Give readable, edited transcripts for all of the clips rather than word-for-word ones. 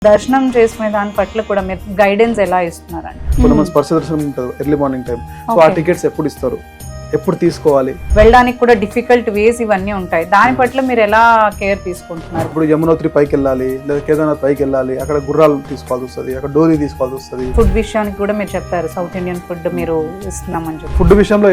దర్శనం చేసుకునే దాని పట్ల కూడా మీరు గైడెన్స్ ఎలా ఇస్తున్నారండి? ఇప్పుడు మన స్పర్శ దర్శనం ఉంటుంది ఎర్లీ మార్నింగ్ టైం. సో ఆ టికెట్స్ ఎప్పుడు ఇస్తారు, ఎప్పుడు తీసుకోవాలి, వెళ్ళడానికి కూడా డిఫికల్ట్ వేస్ ఇవన్నీ ఉంటాయి. దాని పట్ల మీరు ఎలా కేర్ తీసుకుంటున్నారు? ఇప్పుడు యమునోత్రి పైకి వెళ్ళాలి లేదా కేదార్నాథ్ పైకి వెళ్ళాలి, అక్కడ గుర్రాలు తీసుకోవాల్సి వస్తుంది, అక్కడ డోరీ తీసుకోవాల్సి వస్తుంది. ఫుడ్ విషయానికి కూడా మీరు చెప్పారు సౌత్ ఇండియన్ ఫుడ్ మీరు ఇస్తున్నామని చెప్పి. ఫుడ్ విషయంలో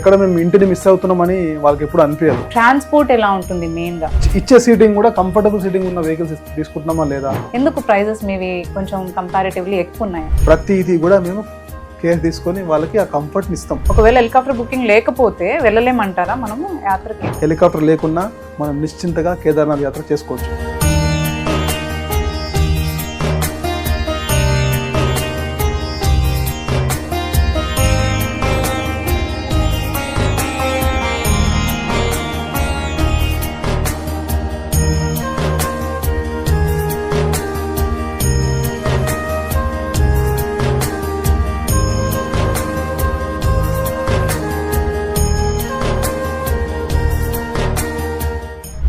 ఎక్కడ మేము ఇంటిని మిస్ అవుతున్నామని వాళ్ళకి ఎప్పుడు అనిపించదు. ట్రాన్స్పోర్ట్ ఎలా ఉంటుంది మెయిన్ గా? ఇచ్చే సీటింగ్ కూడా కంఫర్టబుల్ సీటింగ్ ఉన్న వెహికల్స్ తీసుకుంటున్నామా లేదా? ఎందుకు ప్రైజెస్ మీవి కొంచెం కంపారిటివ్లీ ఎక్కువ ఉన్నాయి? ప్రతిదీ కూడా మేము కేర్ తీసుకొని వాళ్ళకి ఆ కంఫర్ట్ని ఇస్తాం. ఒకవేళ హెలికాప్టర్ బుకింగ్ లేకపోతే వెళ్ళలేమంటారా మనము యాత్రకి? హెలికాప్టర్ లేకున్నా మనం నిశ్చింతగా కేదార్నాథ్ యాత్ర చేసుకోవచ్చు.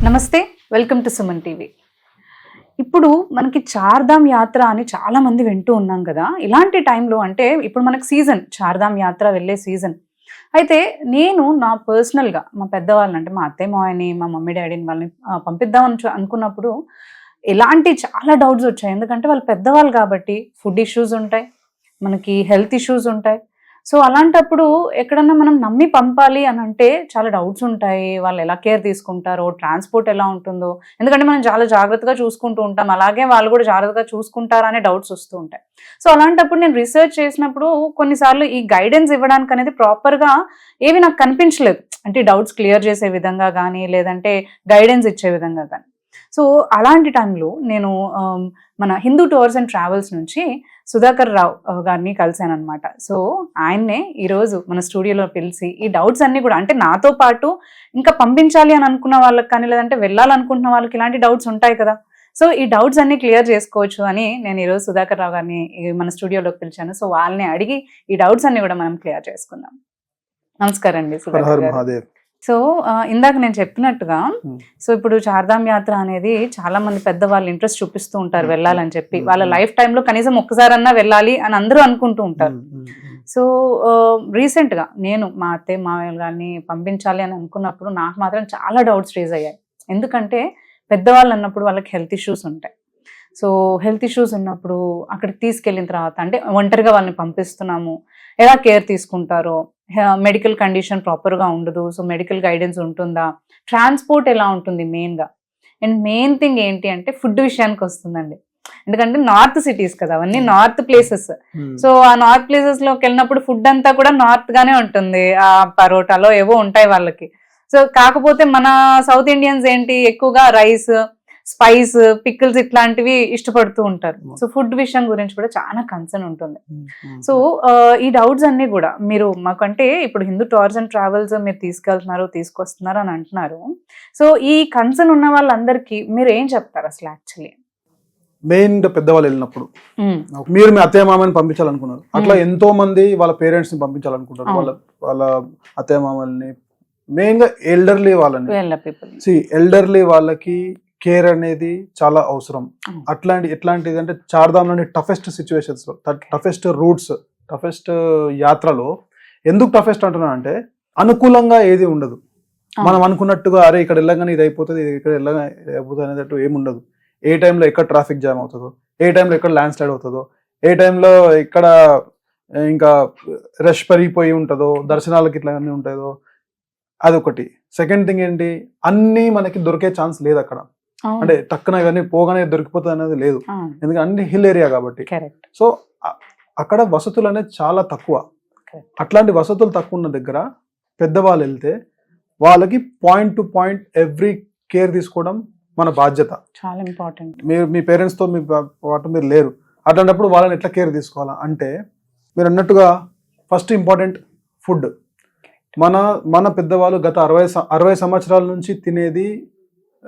నమస్తే, వెల్కమ్ టు సుమన్ టీవీ. ఇప్పుడు మనకి చార్ధామ్ యాత్ర అని చాలా మంది వింటూ ఉన్నాం కదా. ఇలాంటి టైంలో అంటే ఇప్పుడు మనకి సీజన్, చార్ధామ్ యాత్ర వెళ్ళే సీజన్. అయితే నేను నా పర్సనల్గా మా పెద్దవాళ్ళని అంటే మా అత్తయ్య మావయ్యని మా మమ్మీ డాడీని వాళ్ళని పంపిద్దామని అనుకున్నప్పుడు ఎలాంటి చాలా డౌట్స్ వచ్చాయి. ఎందుకంటే వాళ్ళు పెద్దవాళ్ళు కాబట్టి ఫుడ్ ఇష్యూస్ ఉంటాయి, మనకి హెల్త్ ఇష్యూస్ ఉంటాయి. సో అలాంటప్పుడు ఎక్కడన్నా మనం నమ్మి పంపాలి అని అంటే చాలా డౌట్స్ ఉంటాయి. వాళ్ళు ఎలా కేర్ తీసుకుంటారో, ట్రాన్స్పోర్ట్ ఎలా ఉంటుందో, ఎందుకంటే మనం చాలా జాగ్రత్తగా చూసుకుంటూ ఉంటాం, అలాగే వాళ్ళు కూడా జాగ్రత్తగా చూసుకుంటారా అనే డౌట్స్ వస్తూ ఉంటాయి. సో అలాంటప్పుడు నేను రీసెర్చ్ చేసినప్పుడు కొన్నిసార్లు ఈ గైడెన్స్ ఇవ్వడానికి అనేది ప్రాపర్గా ఏవి నాకు కనిపించలేదు. అంటే డౌట్స్ క్లియర్ చేసే విధంగా కానీ లేదంటే గైడెన్స్ ఇచ్చే విధంగా కానీ. సో అలాంటి టైంలో నేను మన హిందూ టూర్స్ అండ్ ట్రావెల్స్ నుంచి సుధాకర్ రావు గారిని కలిశాను అనమాట. సో ఆయన్నే ఈరోజు మన స్టూడియోలో పిలిచి ఈ డౌట్స్ అన్ని కూడా అంటే నాతో పాటు ఇంకా పంపించాలి అని అనుకున్న వాళ్ళకి కానీ లేదంటే వెళ్ళాలనుకుంటున్న వాళ్ళకి ఇలాంటి డౌట్స్ ఉంటాయి కదా. సో ఈ డౌట్స్ అన్ని క్లియర్ చేసుకోవచ్చు అని నేను ఈరోజు సుధాకర్ రావు గారిని మన స్టూడియోలోకి పిలిచాను. సో వాళ్ళని అడిగి ఈ డౌట్స్ అన్ని కూడా మనం క్లియర్ చేసుకుందాం. నమస్కారం అండి సుధాకర్ గారు. సో ఇందాక నేను చెప్పినట్టుగా సో ఇప్పుడు చార్ధామ్ యాత్ర అనేది చాలా మంది పెద్దవాళ్ళు ఇంట్రెస్ట్ చూపిస్తూ ఉంటారు వెళ్ళాలని చెప్పి. వాళ్ళ లైఫ్ టైంలో కనీసం ఒక్కసారన్నా వెళ్ళాలి అని అందరూ అనుకుంటూ ఉంటారు. సో రీసెంట్గా నేను మా అత్తయ్య మావయ్య గారిని పంపించాలి అని అనుకున్నప్పుడు నాకు మాత్రం చాలా డౌట్స్ రేజ్ అయ్యాయి. ఎందుకంటే పెద్దవాళ్ళు అన్నప్పుడు వాళ్ళకి హెల్త్ ఇష్యూస్ ఉంటాయి. సో హెల్త్ ఇష్యూస్ ఉన్నప్పుడు అక్కడికి తీసుకెళ్ళిన తర్వాత అంటే ఒంటరిగా వాళ్ళని పంపిస్తున్నాము, ఎలా కేర్ తీసుకుంటారో, మెడికల్ కండిషన్ ప్రాపర్గా ఉండదు, సో మెడికల్ గైడెన్స్ ఉంటుందా, ట్రాన్స్పోర్ట్ ఎలా ఉంటుంది మెయిన్గా. అండ్ మెయిన్ థింగ్ ఏంటి అంటే ఫుడ్ విషయానికి వస్తుందండి. ఎందుకంటే నార్త్ సిటీస్ కదా అవన్నీ, నార్త్ ప్లేసెస్. సో ఆ నార్త్ ప్లేసెస్ లోకి వెళ్ళినప్పుడు ఫుడ్ అంతా కూడా నార్త్ గానే ఉంటుంది. ఆ పరోటాలో ఏవో ఉంటాయి వాళ్ళకి. సో కాకపోతే మన సౌత్ ఇండియన్స్ ఏంటి ఎక్కువగా రైస్, స్పైస్, పికిల్స్ ఇట్లాంటివి ఇష్టపడుతూ ఉంటారు. సో ఫుడ్ విషయం గురించి కూడా చాలా కన్సర్న్ ఉంటుంది. సో ఈ డౌట్స్ అన్ని కూడా మీరు మాకంటే ఇప్పుడు హిందూ టూర్స్ అండ్ ట్రావెల్స్ మీరు తీసుకొస్తున్నారు అని అంటున్నారు. సో ఈ కన్సర్న్ ఉన్న వాళ్ళందరికీ మీరు ఏం చెప్తారు అసలు? యాక్చువల్లీ మెయిన్ పెద్దవాళ్ళు వెళ్ళినప్పుడు మీరు మీ అత్తయ్య మామని పంపించాలనుకున్నారు, అట్లా ఎంతో మంది వాళ్ళ పేరెంట్స్ ని పంపించాలనుకుంటారు. వాళ్ళ అత్తయ్య మామల్ని, మెయిన్ గా ఎల్డర్లీ వాళ్ళని, ఎల్డర్లీ వాళ్ళకి కేర్ అనేది చాలా అవసరం. ఎట్లాంటిది అంటే చార్ధామ్ లోని టఫెస్ట్ సిచ్యువేషన్స్ లో, టఫెస్ట్ రూట్స్, టఫెస్ట్ యాత్రలో ఎందుకు టఫెస్ట్ అంటున్నా అంటే అనుకూలంగా ఏది ఉండదు. మనం అనుకున్నట్టుగా అరే ఇక్కడ వెళ్ళగానే ఇది అయిపోతుంది, ఇక్కడ వెళ్ళగా ఇది అయిపోతుంది అనేటట్టు ఏముండదు. ఏ టైంలో ఎక్కడ ట్రాఫిక్ జామ్ అవుతుందో, ఏ టైంలో ఎక్కడ ల్యాండ్ స్లైడ్ అవుతుందో, ఏ టైంలో ఎక్కడ ఇంకా రష్ పెరిగిపోయి ఉంటుందో, దర్శనాలకి ఇట్లా అన్నీ ఉంటుందో, అదొకటి. సెకండ్ థింగ్ ఏంటి, అన్నీ మనకి దొరికే ఛాన్స్ లేదు అక్కడ. అంటే టక్కున ఇవన్నీ పోగానే దొరికిపోతుంది అనేది లేదు, ఎందుకంటే అన్ని హిల్ ఏరియా కాబట్టి. సో అక్కడ వసతులు అనేది చాలా తక్కువ. అట్లాంటి వసతులు తక్కువ ఉన్న దగ్గర పెద్దవాళ్ళు వెళ్తే వాళ్ళకి point to point every care తీసుకోవడం మన బాధ్యత. చాలా ఇంపార్టెంట్. మీరు మీ పేరెంట్స్తో మీ పాటు మీరు లేరు, అట్లాంటప్పుడు వాళ్ళని ఎట్లా కేర్ తీసుకోవాలా అంటే మీరు అన్నట్టుగా ఫస్ట్ ఇంపార్టెంట్ ఫుడ్. మన పెద్దవాళ్ళు గత 60 సంవత్సరాల నుంచి తినేది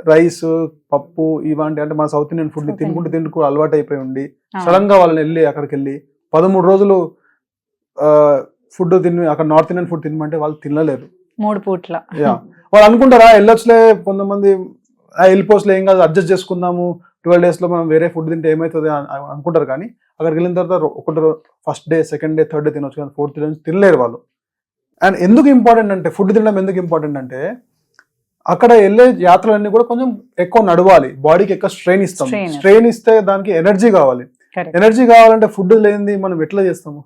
రైస్, పప్పు ఇలాంటి అంటే మన సౌత్ ఇండియన్ ఫుడ్ ని తినుకుంటూ అలవాటు అయిపోయి ఉండి సడన్ గా వాళ్ళని వెళ్ళి అక్కడికి వెళ్ళి 13 రోజులు ఫుడ్ తిని అక్కడ నార్త్ ఇండియన్ ఫుడ్ తినమంటే వాళ్ళు తినలేరు 3 పూట్ల. వాళ్ళు అనుకుంటారా వెళ్ళొచ్చులే, కొంతమంది వెళ్ళిపోస్ట్లో ఏం కాదు అడ్జస్ట్ చేసుకుందాము 12 days లో మనం వేరే ఫుడ్ తింటే ఏమవుతుంది అనుకుంటారు. కానీ అక్కడికి వెళ్ళిన తర్వాత ఒకటి first day, second day, third day తినొచ్చు, కానీ ఫోర్త్ డే నుంచి తినలేరు వాళ్ళు. అండ్ ఎందుకు ఇంపార్టెంట్ అంటే ఫుడ్ తినడం ఎందుకు ఇంపార్టెంట్ అంటే అక్కడ వెళ్ళే యాత్రలన్నీ కూడా కొంచెం ఎక్కువ నడవాలి, బాడీకి ఎక్కువ స్ట్రెయిన్ ఇస్తాం. స్ట్రెయిన్ ఇస్తే దానికి ఎనర్జీ కావాలి. ఎనర్జీ కావాలంటే ఫుడ్ లేనిది మనం ఎట్లా చేస్తాము?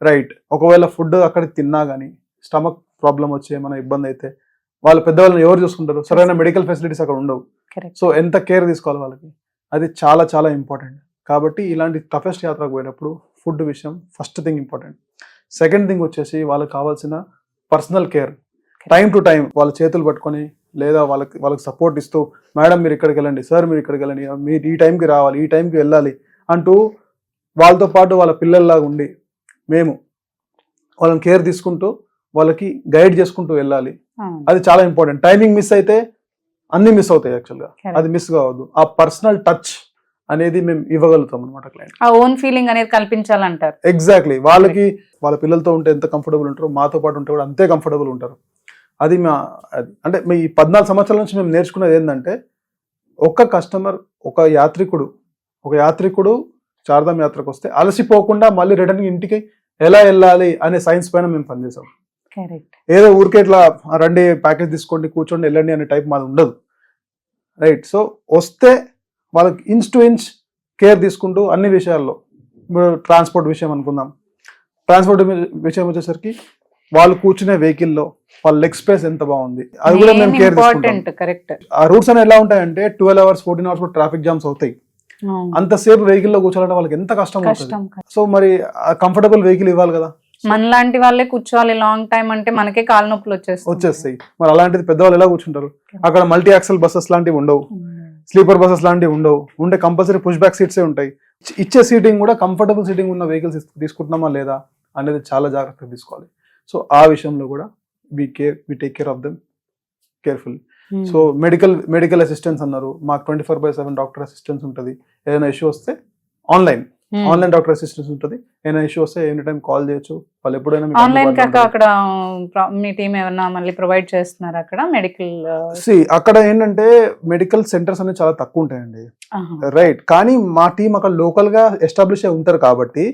రైట్. ఒకవేళ ఫుడ్ అక్కడ తిన్నా గానీ స్టమక్ ప్రాబ్లం వచ్చి ఏమైనా ఇబ్బంది అయితే వాళ్ళ పెద్దవాళ్ళని ఎవరు చూసుకుంటారు? సరైన మెడికల్ ఫెసిలిటీస్ అక్కడ ఉండవు. సో ఎంత కేర్ తీసుకోవాలి వాళ్ళకి, అది చాలా చాలా ఇంపార్టెంట్. కాబట్టి ఇలాంటి టఫెస్ట్ యాత్రకు పోయినప్పుడు ఫుడ్ విషయం first thing important. Second thing వచ్చేసి వాళ్ళకి కావాల్సిన personal care. Time to time వాళ్ళ చేతులు పట్టుకొని లేదా వాళ్ళకి సపోర్ట్ ఇస్తూ, మేడం మీరు ఇక్కడికి వెళ్ళండి, సార్ మీరు ఇక్కడికి వెళ్ళండి, మీరు ఈ టైంకి రావాలి, ఈ టైంకి వెళ్ళాలి అంటూ వాళ్ళతో పాటు వాళ్ళ పిల్లల్లాగా ఉండి మేము వాళ్ళని కేర్ తీసుకుంటూ వాళ్ళకి గైడ్ చేసుకుంటూ వెళ్ళాలి. అది చాలా ఇంపార్టెంట్. టైమింగ్ మిస్ అయితే అన్ని మిస్ అవుతాయి. యాక్చువల్గా అది మిస్ కావద్దు. ఆ పర్సనల్ టచ్ అనేది మేము ఇవ్వగలుగుతాం అనమాట క్లయింట్. ఆ ఓన్ ఫీలింగ్ అనేది కల్పించాలంటారు. ఎగ్జాక్ట్లీ. వాళ్ళకి వాళ్ళ పిల్లలతో ఉంటే ఎంత కంఫర్టబుల్ ఉంటారో మాతో పాటు ఉంటే కూడా అంతే కంఫర్టబుల్ ఉంటారు. అది అంటే ఈ 14 సంవత్సరాల నుంచి మేము నేర్చుకున్నది ఏంటంటే ఒక కస్టమర్, ఒక యాత్రికుడు చార్ధామ్ యాత్రకు వస్తే అలసిపోకుండా మళ్ళీ రిటర్న్ ఇంటికి ఎలా వెళ్ళాలి అనే సైన్స్ పైన మేము పనిచేసాం. ఏదో ఊరికే ఇట్లా రండి ప్యాకేజ్ తీసుకోండి కూర్చోండి వెళ్ళండి అనే టైప్ మాది ఉండదు. రైట్. సో వస్తే వాళ్ళకి ఇంచ్ టు ఇంచ్ కేర్ తీసుకుంటూ అన్ని విషయాల్లో, ఇప్పుడు ట్రాన్స్పోర్ట్ విషయం అనుకుందాం. ట్రాన్స్పోర్ట్ విషయం వచ్చేసరికి వాళ్ళు కూర్చునే వెహికల్లో వాళ్ళ లెగ్ స్పేస్ ఎంత బాగుంది అది కూడా మేము కేర్ తీసుకుంటాం. ఆ రూట్స్ అనేవి ఎలా ఉంటాయంటే 12 hours 14 hours కూడా ట్రాఫిక్ జామ్స్ అవుతాయి. అంతసేపు వెహికల్లో కూర్చోాలంటే వాళ్ళకి ఎంత కష్టం అవుతుంది. సో మరి కంఫర్టబుల్ వెహికల్ ఇవ్వాలి కదా. మనలాంటి వాళ్ళే కూర్చోవాలి లాంగ్ టైం అంటే మనకే కాలు నొప్పులు వచ్చేస్తాయి. మరి అలాంటిది పెద్దవాళ్ళు ఎలా కూర్చుంటారు? అక్కడ మల్టీ యాక్సెల్ బస్సెస్ లాంటివి ఉండవు, స్లీపర్ బస్సెస్ లాంటివి ఉండవు. ఉంటే కంపల్సరీ పుష్ బ్యాక్ సీట్సే ఉంటాయి. ఇచ్చే సీటింగ్ కూడా కంఫర్టబుల్ సీటింగ్ ఉన్న వెహికల్స్ తీసుకుంటున్నామా లేదా అనేది చాలా జాగ్రత్తగా తీసుకోవాలి. సో ఆ విషయంలో కూడా we take care of them carefully. So medical assistance అన్నారు, మాకు 24/7 డాక్టర్ అసిస్టెన్స్ ఉంటుంది. ఏదైనా ఇష్యూ వస్తే ఆన్లైన్ డాక్టర్ అసిస్టెన్స్ ఉంటుంది. ఏదైనా ఇష్యూ వస్తే ఎనీ టైం కాల్ చేయొచ్చు. వాళ్ళు ఎప్పుడైనా ఆన్లైన్ కాక అక్కడ మీ టీం ఏమైనా మళ్ళీ ప్రొవైడ్ చేస్తున్నారు అక్కడ మెడికల్? అక్కడ ఏంటంటే మెడికల్ సెంటర్స్ అనేవి చాలా తక్కువ ఉంటాయండి. రైట్. కానీ మా టీం అక్కడ లోకల్ గా ఎస్టాబ్లిష్ అయి ఉంటారు కాబట్టి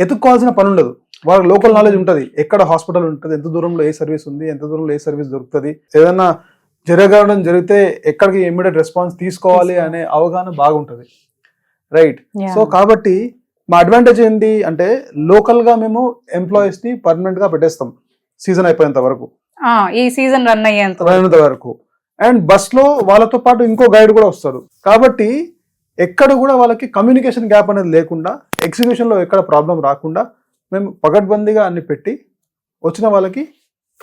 ఎత్తుక్కోవాల్సిన పని ఉండదు. వాళ్ళకి లోకల్ నాలెడ్జ్ ఉంటుంది. ఎక్కడ హాస్పిటల్ ఉంటుంది, ఎంత దూరంలో ఏ సర్వీస్ ఉంది, ఎంత దూరంలో ఏ సర్వీస్ దొరుకుతుంది, ఏదైనా జరిగితే ఎక్కడికి ఇమ్మీడియట్ రెస్పాన్స్ తీసుకోవాలి అనే అవగాహన బాగుంటుంది. రైట్. సో కాబట్టి మా అడ్వాంటేజ్ ఏంటి అంటే లోకల్ గా మేము ఎంప్లాయీస్ ని పర్మనెంట్ గా పెట్టేస్తాం సీజన్ అయిపోయేంత వరకు, ఈ సీజన్ రన్ అయ్యేంత వరకు. అండ్ బస్ లో వాళ్ళతో పాటు ఇంకో గైడ్ కూడా వస్తారు. కాబట్టి ఎక్కడ కూడా వాళ్ళకి కమ్యూనికేషన్ గ్యాప్ అనేది లేకుండా, ఎగ్జిక్యూషన్ లో ఎక్కడ ప్రాబ్లం రాకుండా మేము పగడ్బందీగా అన్ని పెట్టి వచ్చిన వాళ్ళకి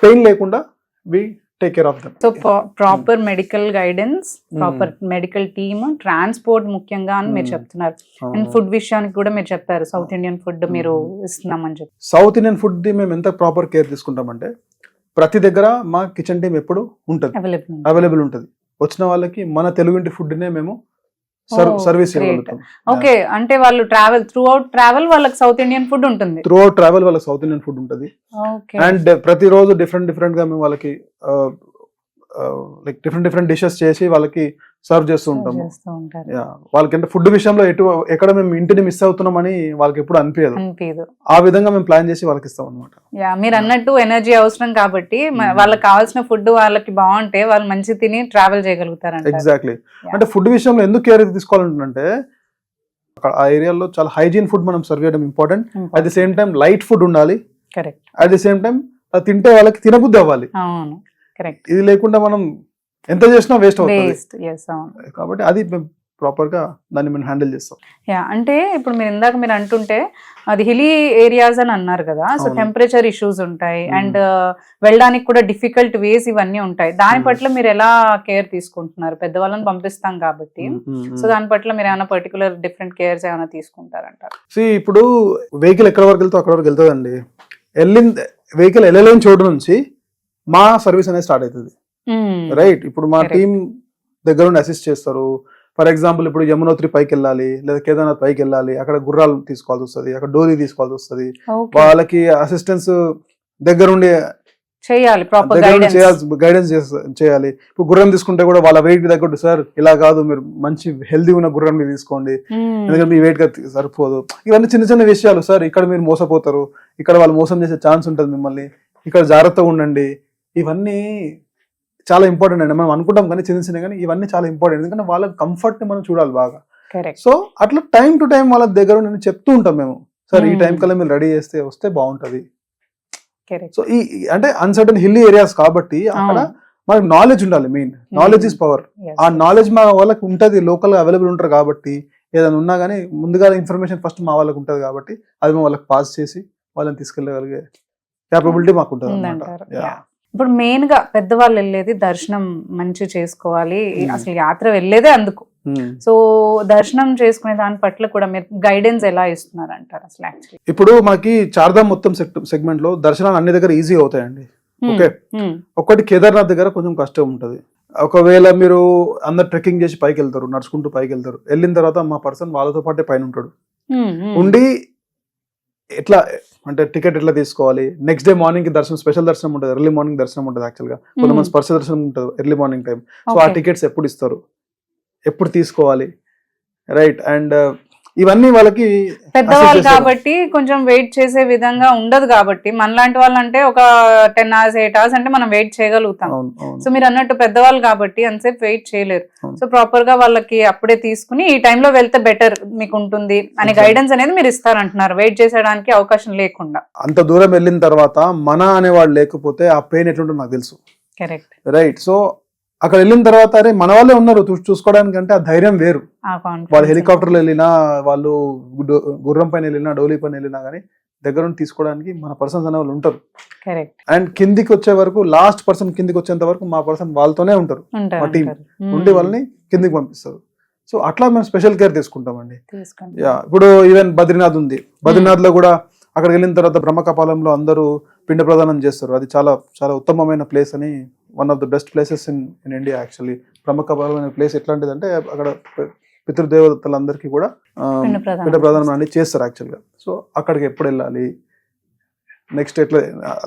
పెయిన్ లేకుండా we take care of them. So proper medical guidance, proper medical team, transport ముఖ్యంగా అని మీరు చెప్తున్నారు. అండ్ ఫుడ్ విషయానికి కూడా మీరు చెప్పారు సౌత్ ఇండియన్ ఫుడ్ మీరు ఇస్తున్నామని చెప్పి. సౌత్ ఇండియన్ ఫుడ్ ది మేము ఎంత ప్రాపర్ కేర్ తీసుకుంటామంటే ప్రతి దగ్గర మా కిచెన్ టీమ్ ఎప్పుడు ఉంటుంది, అవైలబుల్ ఉంటుంది. వచ్చిన వాళ్ళకి మన తెలుగుంటి ఫుడ్ నే మేము సర్వీస్ ఇవ్వగలుగుతాం. ఓకే. అంటే వాళ్ళు త్రూ అవుట్ ట్రావెల్ వాళ్ళకి సౌత్ ఇండియన్ ఫుడ్ ఉంటుంది. అండ్ ప్రతిరోజు డిఫరెంట్ గా మేము వాళ్ళకి లైక్ డిఫరెంట్ డిషెస్ చేసి వాళ్ళకి సర్వ్ చేస్తూ ఉంటాము. వాళ్ళకి అంటే ఫుడ్ విషయంలో ఎక్కడ మేము ఇంటిని మిస్ అవుతున్నామని వాళ్ళకి ఎప్పుడు అనిపించదు. ఆ విధంగా మేము ప్లాన్ చేసి వాళ్ళకి ఇస్తాం అనమాట. మీరు అన్నట్టు ఎనర్జీ అవసరం కాబట్టి వాళ్ళకి కావాల్సిన ఫుడ్ వాళ్ళకి బాగుంటే వాళ్ళు మంచి తిని ట్రావెల్ చేయగలుగుతారు. ఎగ్జాక్ట్లీ. అంటే ఫుడ్ విషయంలో ఎందుకు కేర్ తీసుకోవాలంటే ఆ ఏరియాలో చాలా హైజీన్ ఫుడ్ మనం సర్వ్ చేయడం important. At the same time light food ఉండాలి. అట్ ది సేమ్ టైం తింటే వాళ్ళకి తినబుద్ధి అవ్వాలి. ఇది లేకుండా మనం ఎంత చేసినా వేస్ట్ అవుతుంది. కాబట్టి అది ప్రాపర్ గా దాన్ని మనం హ్యాండిల్ చేస్తాం. అంటే ఇప్పుడు మీరు అంటుంటే అది హిలీ ఏరియాస్ అని అన్నారు కదా. సో టెంపరేచర్ ఇష్యూస్ ఉంటాయి అండ్ వెళ్ళడానికి కూడా డిఫికల్ట్ వేస్ ఇవన్నీ ఉంటాయి. దాని పట్ల మీరు ఎలా కేర్ తీసుకుంటున్నారు? పెద్దవాళ్ళని పంపిస్తాం కాబట్టి సో దాని పట్ల మీరు ఏమైనా పర్టికులర్ డిఫరెంట్ కేర్స్ ఏమైనా తీసుకుంటారంటారు? ఇప్పుడు వెహికల్ ఎక్కడ వరకు వెళ్తే అక్కడ వరకు వెళ్తుందండి. వెహికల్ వెళ్ళలేని చోటు నుంచి మా సర్వీస్ అనేది స్టార్ట్ అవుతుంది. రైట్. ఇప్పుడు మా టీం దగ్గర నుండి అసిస్ట్ చేస్తారు. ఫర్ ఎగ్జాంపుల్ ఇప్పుడు యమునోత్రి పైకి వెళ్ళాలి లేదా కేదార్నాథ్ పైకి వెళ్ళాలి, అక్కడ గుర్రాలు తీసుకోవాల్సి వస్తుంది, అక్కడ డోలీ తీసుకోవాల్సి వస్తుంది. వాళ్ళకి అసిస్టెన్స్ దగ్గరుండి చేయాలి ప్రాపర్ గైడెన్స్. గైడెన్స్ చేయాలి. ఇప్పుడు గుర్రం తీసుకుంటే కూడా వాళ్ళ వెయిట్ తగ్గట్టు, సార్ ఇలా కాదు, మీరు మంచి హెల్దీ ఉన్న గుర్రం మీరు తీసుకోండి, ఎందుకంటే మీ వెయిట్ గా సరిపోదు. ఇవన్నీ చిన్న చిన్న విషయాలు. సార్ ఇక్కడ మీరు మోసపోతారు, ఇక్కడ వాళ్ళు మోసం చేసే ఛాన్స్ ఉంటుంది మిమ్మల్ని, ఇక్కడ జాగ్రత్తగా ఉండండి. ఇవన్నీ చాలా ఇంపార్టెంట్ అండి. మనం అనుకుంటాం కానీ చిన్న చిన్న, కానీ ఇవన్నీ చాలా ఇంపార్టెంట్. ఎందుకంటే వాళ్ళ కంఫర్ట్ ని మనం చూడాలి బాగా. సో అట్లా టైం టు టైం వాళ్ళ దగ్గర నేను చెప్తూ ఉంటాం మేము, సార్ ఈ టైం కల్లా మీరు రెడీ చేస్తే వస్తే బాగుంటది. సో ఈ అంటే అన్సర్టన్ హిల్లీ ఏరియాస్ కాబట్టి అక్కడ మనకు నాలెడ్జ్ ఉండాలి. Main knowledge is power. ఆ నాలెడ్జ్ మా వాళ్ళకి ఉంటది, లోకల్ గా అవైలబుల్ ఉంటారు కాబట్టి ఏదైనా ఉన్నా కానీ ముందుగా ఇన్ఫర్మేషన్ ఫస్ట్ మా వాళ్ళకి ఉంటది కాబట్టి అది మేము వాళ్ళకి పాస్ చేసి వాళ్ళని తీసుకెళ్ళగలిగే క్యాపబిలిటీ మాకు ఉంటుంది అన్నమాట. ఇప్పుడు మెయిన్ గా పెద్దవాళ్ళు వెళ్ళేది దర్శనం మంచి చేసుకోవాలి, అసలు యాత్ర వెళ్ళేదే అందుకు. సో దర్శనం చేసుకునే దాని పట్ల కూడా మీరు గైడెన్స్ ఎలా ఇస్తున్నారు అంటారు అసలు? యాక్చువల్లీ ఇప్పుడు మనకి చార్ధామ్ మొత్తం సెగ్మెంట్ లో దర్శనాలు అన్ని దగ్గర ఈజీ అవుతాయండి. ఓకే, ఒకటి కేదార్నాథ్ దగ్గర కొంచెం కష్టం ఉంటది. ఒకవేళ మీరు అందరు ట్రెక్కింగ్ చేసి పైకి వెళ్తారు, నడుచుకుంటూ పైకి వెళ్తారు, వెళ్ళిన తర్వాత మా పర్సన్ వాళ్ళతో పాటే పైన ఉంటాడు. ఉండి ఎట్లా అంటే టికెట్ ఎట్లా తీసుకోవాలి, నెక్స్ట్ డే మార్నింగ్ కి దర్శనం, స్పెషల్ దర్శనం ఉంటుంది, ఎర్లీ మార్నింగ్ దర్శనం ఉంటుంది. యాక్చువల్ గా కొంతమంది స్పర్శ దర్శనం ఉంటుంది ఎర్లీ మార్నింగ్ టైం. సో ఆ టికెట్స్ ఎప్పుడు ఇస్తారు, ఎప్పుడు తీసుకోవాలి, రైట్? అండ్ ఇవన్నీ వాళ్ళకి పెద్దవాళ్ళు కాబట్టి కొంచెం వెయిట్ చేసే విధంగా ఉండదు కాబట్టి, మనలాంటి వాళ్ళు అంటే ఒక 10 hours 8 hours అంటే మనం వెయిట్ చేయగలుగుతాం. సో మీరు అన్నట్టు పెద్దవాళ్ళు కాబట్టి అంతసేపు వెయిట్ చేయలేరు. సో ప్రాపర్ గా వాళ్ళకి అప్పుడే తీసుకుని ఈ టైంలో వెళ్తే బెటర్ మీకు ఉంటుంది అనే గైడెన్స్ అనేది మీరు ఇస్తారంటున్నారు, వెయిట్ చేసేయడానికి అవకాశం లేకుండా. అంత దూరం వెళ్ళిన తర్వాత మన అనేవాళ్ళు లేకపోతే ఆ పెయిన్ ఎట్లుంటుందో నాకు తెలుసు. Correct, right. సో అక్కడ వెళ్ళిన తర్వాత అరే మన వాళ్ళే ఉన్నారు చూసుకోవడానికి అంటే ఆ ధైర్యం వేరు. వాళ్ళు హెలికాప్టర్లో వెళ్ళినా, వాళ్ళు గుర్రం పైన వెళ్ళినా, డోలీ పైన వెళ్ళినా కానీ దగ్గర నుండి తీసుకోవడానికి మన పర్సన్స్ అనే వాళ్ళు ఉంటారు. అండ్ కిందికి వచ్చే వరకు, లాస్ట్ పర్సన్ కిందికి వచ్చేంత వరకు మా పర్సన్ వాళ్ళతోనే ఉంటారు, మా టీం ఉండి వాళ్ళని కిందికి పంపిస్తారు. సో అట్లా మేము స్పెషల్ కేర్ తీసుకుంటామండి. ఇప్పుడు ఈవెన్ బద్రీనాథ్ ఉంది, బద్రీనాథ్ లో కూడా అక్కడికి వెళ్ళిన తర్వాత బ్రహ్మకపాలంలో అందరూ పిండ ప్రదానం చేస్తారు. అది చాలా చాలా ఉత్తమమైన ప్లేస్ అని, one of the best places in India actually. Brahmakapalam అనే ప్లేస్ ఎట్లాంటిది అంటే అక్కడ పితృదేవతలందరికీ కూడా పిండ ప్రదానం అనేది చేస్తారు యాక్చువల్గా. సో అక్కడికి ఎప్పుడు వెళ్ళాలి, నెక్స్ట్ ఎట్లా,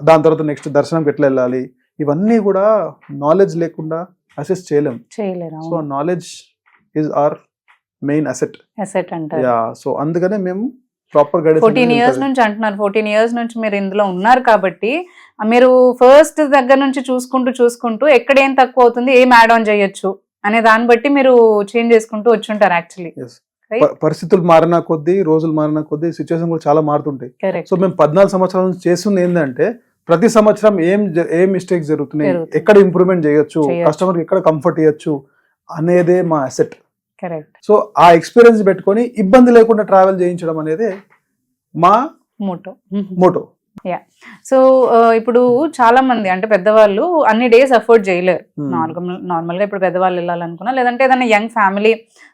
దాని తర్వాత నెక్స్ట్ దర్శనంకి ఎట్లా వెళ్ళాలి, ఇవన్నీ కూడా నాలెడ్జ్ లేకుండా అసెస్ చేయలేము. So knowledge is our main asset. So అందుకనే మేము ప్రాపర్ గైడెన్స్ 14 years నుంచి అంటున్నారు. 14 years నుంచి మీరు ఇందులో ఉన్నారు కాబట్టి మీరు ఫస్ట్ దగ్గర నుంచి చూసుకుంటూ ఎక్కడ ఏం తక్కువ అవుతుంది, ఏం యాడ్ ఆన్ చేయొచ్చు అనే దాన్ని బట్టి మీరు చేంజ్ చేసుకుంటూ వచ్చుంటారు యాక్చువల్లీ. పరిస్థితులు మారిన కొద్దీ, రోజులు మారిన కొద్దీ సిచ్యువేషన్ కూడా చాలా మారుతుంటాయి. సో మేము 14 సంవత్సరాల నుంచి చేస్తుంది ఏంటంటే ప్రతి సంవత్సరం ఏం మిస్టేక్స్ జరుగుతున్నాయి, ఎక్కడ ఇంప్రూవ్మెంట్ చేయొచ్చు, కస్టమర్ ఎక్కడ కంఫర్ట్ ఇవ్వచ్చు అనేదే మా అసెట్. సో ఆ ఎక్స్పీరియన్స్ పెట్టుకొని ఇబ్బంది లేకుండా ట్రావెల్ చేయించడం అనేది మా మోటో. సో ఇప్పుడు చాలా మంది అంటే పెద్దవాళ్ళు అన్ని డేస్ అఫోర్డ్ చేయలేరు. నార్మల్ గా ఇప్పుడు పెద్దవాళ్ళు వెళ్ళాలనుకున్నా, లేదంటే ఏదైనా యంగ్ ఫ్యామిలీ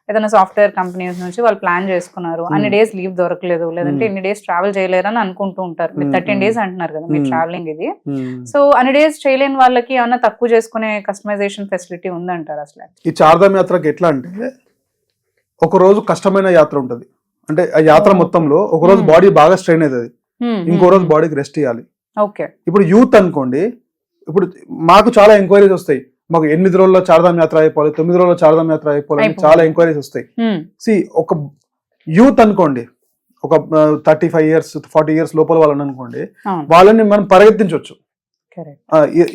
ఏదైనా సాఫ్ట్వేర్ కంపెనీస్ నుంచి వాళ్ళు ప్లాన్ చేసుకున్నారు, అన్ని డేస్ లీవ్ దొరకలేదు, లేదంటే ఇన్ని డేస్ ట్రావెల్ చేయలేరు అని అనుకుంటూ ఉంటారు. మీరు 13 days అంటున్నారు కదా మీరు ట్రావెలింగ్ ఇది. సో అన్ని డేస్ చేయలేని వాళ్ళకి ఏమన్నా తక్కువ చేసుకునే కస్టమైజేషన్ ఫెసిలిటీ ఉందంటారు అసలు? ఈ చార్ధామ్ యాత్రకి ఎట్లా అంటే ఒక రోజు కష్టమైన యాత్ర ఉంటది. అంటే ఆ యాత్ర మొత్తంలో ఒక రోజు బాడీ బాగా స్ట్రెయిన్ అవుతుంది, ఇంకో రోజు బాడీకి రెస్ట్ ఇవ్వాలి. ఇప్పుడు యూత్ అనుకోండి, ఇప్పుడు మాకు చాలా ఎంక్వైరీస్ వస్తాయి, మాకు 8 రోజుల్లో చార్ధామ్ యాత్ర అయిపోవాలి, 9 రోజుల్లో చార్ధామ్ యాత్ర అయిపోవాలి, చాలా ఎంక్వైరీస్ వస్తాయి. ఒక యూత్ అనుకోండి, ఒక 35 years 40 years లోపల వాళ్ళని అనుకోండి, వాళ్ళని మనం పరిగెత్తించవచ్చు.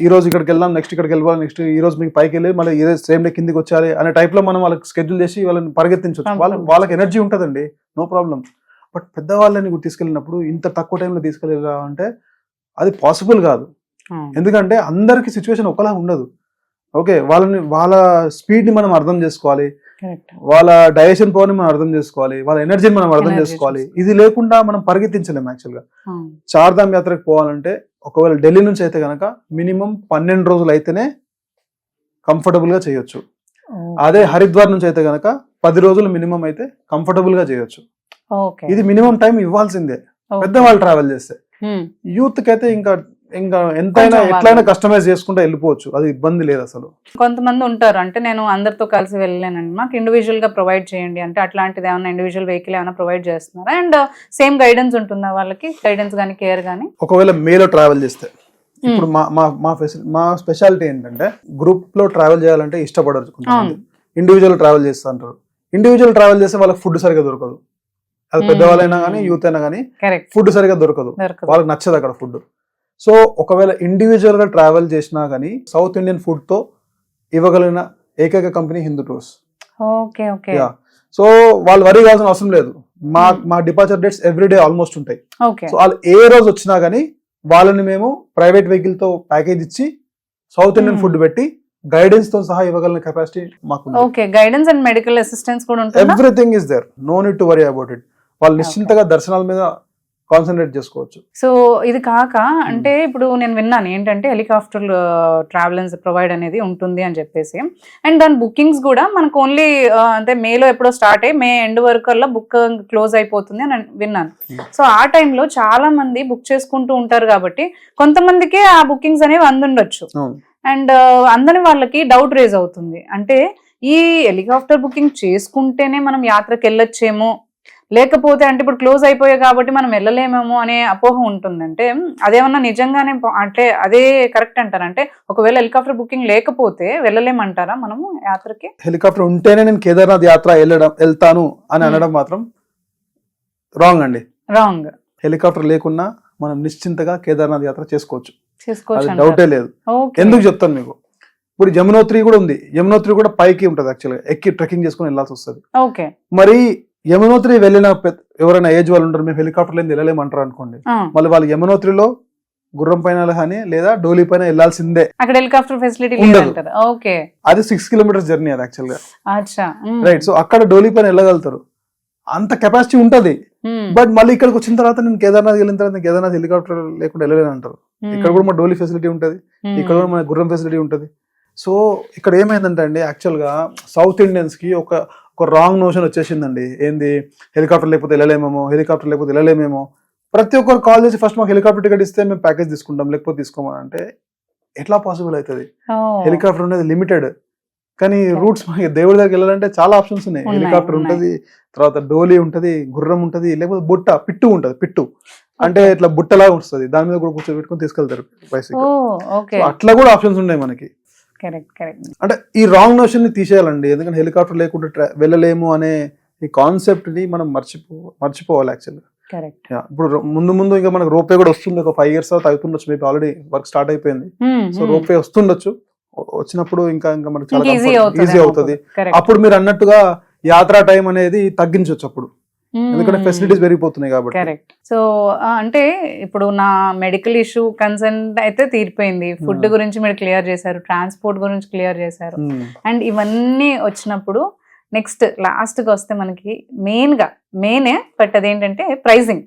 ఈ రోజు ఇక్కడికి వెళ్దాం, నెక్స్ట్ ఇక్కడికి వెళ్ళాలి, నెక్స్ట్ ఈ రోజు మీకు పైకి వెళ్ళి మళ్ళీ ఈ రోజు సేమ్ డే కిందికి వచ్చాలి అనే టైప్ లో మనం వాళ్ళకి షెడ్యూల్ చేసి వాళ్ళని పరిగెత్తించవచ్చు. వాళ్ళకి ఎనర్జీ ఉంటదండి, నో ప్రాబ్లం. బట్ పెద్దవాళ్ళని తీసుకెళ్ళినప్పుడు ఇంత తక్కువ టైంలో తీసుకెళ్ళా అంటే అది పాసిబుల్ కాదు. ఎందుకంటే అందరికి సిచ్యువేషన్ ఒకలా ఉండదు. ఓకే, వాళ్ళ స్పీడ్ ని మనం అర్థం చేసుకోవాలి, వాళ్ళ డైజెషన్ పవర్ ని మనం అర్థం చేసుకోవాలి, వాళ్ళ ఎనర్జీని మనం అర్థం చేసుకోవాలి. ఇది లేకుండా మనం పరిగెత్తించలేము. యాక్చువల్ గా చార్ధామ్ యాత్రకు పోవాలంటే ఒకవేళ ఢిల్లీ నుంచి అయితే కనుక మినిమం 12 రోజులు అయితేనే కంఫర్టబుల్ గా చేయొచ్చు. అదే హరిద్వార్ నుంచి అయితే కనుక 10 రోజులు మినిమం అయితే కంఫర్టబుల్ గా చేయొచ్చు. ఇది మినిమం టైం ఇవ్వాల్సిందే పెద్దవాళ్ళు ట్రావెల్ చేస్తే. యూత్ కి అయితే ఇంకా ఎంతైనా ఎట్లయినా కస్టమైజ్ చేసుకుంటే వెళ్ళిపోవచ్చు, అది ఇబ్బంది లేదు అసలు. కొంతమంది ఉంటారు అంటే నేను అందరితో కలిసి వెళ్ళలేనండి, మాకు ఇండివిజువల్ గా ప్రొవైడ్ చేయండి అంటే అట్లాంటిది ఏమైనా ఇండివిజువల్ వెహికల్ ఏమైనా ప్రొవైడ్ చేస్తున్నారా? అండ్ సేమ్ గైడెన్స్ ఉంటుందా వాళ్ళకి, గైడెన్స్ గానీ కేర్ గానీ? ఒకవేళ మేలో ట్రావెల్ చేస్తే ఇప్పుడు మా స్పెషాలిటీ ఏంటంటే గ్రూప్ లో ట్రావెల్ చేయాలంటే ఇష్టపడరు, ఇండివిజువల్ ట్రావెల్ చేస్తుంటారు. ఇండివిజువల్ ట్రావెల్ చేస్తే వాళ్ళకి ఫుడ్ సరిగా దొరకదు, అది పెద్దవాళ్ళైనా కానీ యూత్ అయినా కానీ ఫుడ్ సరిగా దొరకదు, వాళ్ళకి నచ్చదు అక్కడ ఫుడ్. సో ఒకవేళ ఇండివిజువల్ గా ట్రావెల్ చేసినా కానీ సౌత్ ఇండియన్ ఫుడ్ తో ఇవ్వగలిగిన ఏకైక కంపెనీ హిందూ టూర్స్. సో వాళ్ళు వరీ కావాల్సిన అవసరం లేదు, మా డిపార్చర్ డేట్స్ ఎవ్రీడే ఆల్మోస్ట్ ఉంటాయి. సో వాళ్ళు ఏ రోజు వచ్చినా గానీ వాళ్ళని మేము ప్రైవేట్ వెహికల్ తో ప్యాకేజ్ ఇచ్చి సౌత్ ఇండియన్ ఫుడ్ పెట్టి గైడెన్స్ తో సహా ఇవ్వగలిగిన కెపాసిటీ మాకు. గైడెన్స్ అండ్ మెడికల్ అసిస్టెన్స్ కూడా ఉంటుంది. Everything is there, no need to worry about it. వాళ్ళు నిశ్చింతగా దర్శనాల మీద కాన్సన్ట్రేట్ చేసుకోవచ్చు. సో ఇది కాక అంటే ఇప్పుడు నేను విన్నాను ఏంటంటే హెలికాప్టర్ ట్రావెలెన్స్ ప్రొవైడ్ అనేది ఉంటుంది అని చెప్పేసి, అండ్ దాని బుకింగ్స్ కూడా మనకు ఓన్లీ అంటే మేలో ఎప్పుడో స్టార్ట్ అయ్యి మే ఎండ్ వరకు అలా బుక్ క్లోజ్ అయిపోతుంది అని విన్నాను. సో ఆ టైంలో చాలా మంది బుక్ చేసుకుంటూ ఉంటారు కాబట్టి కొంతమందికి ఆ బుకింగ్స్ అనేవి అందుండొచ్చు, అండ్ అందని వాళ్ళకి డౌట్ రేజ్ అవుతుంది. అంటే ఈ హెలికాప్టర్ బుకింగ్ చేసుకుంటేనే మనం యాత్రకు వెళ్ళొచ్చేమో, లేకపోతే అంటే ఇప్పుడు క్లోజ్ అయిపోయాయి కాబట్టి మనం వెళ్ళలేమేమో అనే అపోహ ఉంటుందంటే అదేమన్నా నిజంగానే అంటే అదే కరెక్ట్ అంటారా? అంటే ఒకవేళ హెలికాప్టర్ బుకింగ్ లేకపోతే వెళ్ళలేమంటారా మనము యాత్రకి? హెలికాప్టర్ ఉంటేనే నేను కేదార్నాథ్ యాత్ర వెళ్తాను అని అనడం మాత్రం రాంగ్ అండి. రాంగ్. హెలికాప్టర్ లేకున్నా మనం నిశ్చింతగా కేదార్నాథ్ యాత్ర చేసుకోవచ్చు, డౌటే లేదు. ఎందుకు చెప్తాను మీకు. ఇప్పుడు యమునోత్రి కూడా ఉంది, యమునోత్రి కూడా పైకి ఉంటుంది, యాక్చువల్గా ఎక్కి ట్రెక్కింగ్ చేసుకుని వెళ్ళాల్సి వస్తుంది. మరి యమునోత్రి వెళ్ళిన ఎవరైనా ఏజ్ వాళ్ళు ఉంటారు, మేము హెలికాప్టర్ లేని వెళ్ళలేమంటారు అనుకోండి, మళ్ళీ వాళ్ళు యమునోత్రిలో గుర్రం పైన కానీ లేదా డోలీ పైన వెళ్ళాల్సిందే, అక్కడ హెలికాప్టర్ ఫెసిలిటీ అది 6 కిలోమీటర్స్ జర్నీ అది యాక్చువల్ గా, రైట్. సో అక్కడ డోలీ పైన వెళ్ళగలుగుతారు, అంత కెపాసిటీ ఉంటది. బట్ మళ్ళీ ఇక్కడికి వచ్చిన తర్వాత నేను కేదార్నాథ్ వెళ్ళిన తర్వాత కేదార్నాథ్ హెలికాప్టర్ లేకుండా వెళ్ళలేను అంటారు. ఇక్కడ కూడా మన డోలీ ఫెసిలిటీ ఉంటది, ఇక్కడ కూడా మన గుర్రం ఫెసిలిటీ ఉంటది. సో ఇక్కడ ఏమైందంటే అండి, యాక్చువల్ గా సౌత్ ఇండియన్స్ కి ఒక రాంగ్ నోషన్ వచ్చేసిందండి. ఏంది, హెలికాప్టర్ లేకపోతే వెళ్ళలేమేమో. ప్రతి ఒక్కరు కాల్ చేసి ఫస్ట్ మాకు హెలికాప్టర్ టికెట్ ఇస్తే మేము ప్యాకేజ్ తీసుకుంటాం, లేకపోతే తీసుకోమని అంటే ఎట్లా పాసిబుల్ అవుతుంది? హెలికాప్టర్ అనేది లిమిటెడ్, కానీ రూట్స్ మనకి దేవుడి దగ్గరికి వెళ్ళాలంటే చాలా ఆప్షన్స్ ఉన్నాయి. హెలికాప్టర్ ఉంటది, తర్వాత డోలీ ఉంటది, గుర్రం ఉంటది, లేకపోతే పిట్టు ఉంటది. పిట్టు అంటే ఇట్లా బుట్టలాగా వస్తుంది, దాని మీద కూడా కూర్చోబెట్టుకుని తీసుకెళ్తారు బైసికల్. అట్లా కూడా ఆప్షన్స్ ఉన్నాయి మనకి. అంటే ఈ రాంగ్ నోషన్ ని తీసేయాలండి, ఎందుకంటే హెలికాప్టర్ లేకుండా వెళ్ళలేము అనే ఈ కాన్సెప్ట్ ని మనం మర్చిపోవాలి యాక్చువల్గా. ఇప్పుడు ముందు ఇంకా మనకు రోప్వే కూడా వస్తుంది, ఒక 5 years తర్వాత అవుతుండొచ్చు, మేబీ ఆల్రెడీ వర్క్ స్టార్ట్ అయిపోయింది. సో రోప్వే వస్తుండొచ్చు, వచ్చినప్పుడు ఇంకా మనకు చాలా ఈజీ అవుతుంది. అప్పుడు మీరు అన్నట్టుగా యాత్రా టైం అనేది తగ్గించవచ్చు అప్పుడు, ఎందుకంటే ఫెసిలిటీస్ పెరిగిపోతున్నాయి కాబట్టి. కరెక్ట్. సో అంటే ఇప్పుడు నా మెడికల్ ఇష్యూ కన్సర్న్ అయితే తీరిపోయింది, ఫుడ్ గురించి మీరు క్లియర్ చేశారు, ట్రాన్స్పోర్ట్ గురించి క్లియర్ చేశారు, అండ్ ఇవన్నీ వచ్చినప్పుడు నెక్స్ట్ లాస్ట్ గా వస్తే మనకి మెయినే బట్ అదేంటంటే ప్రైజింగ్.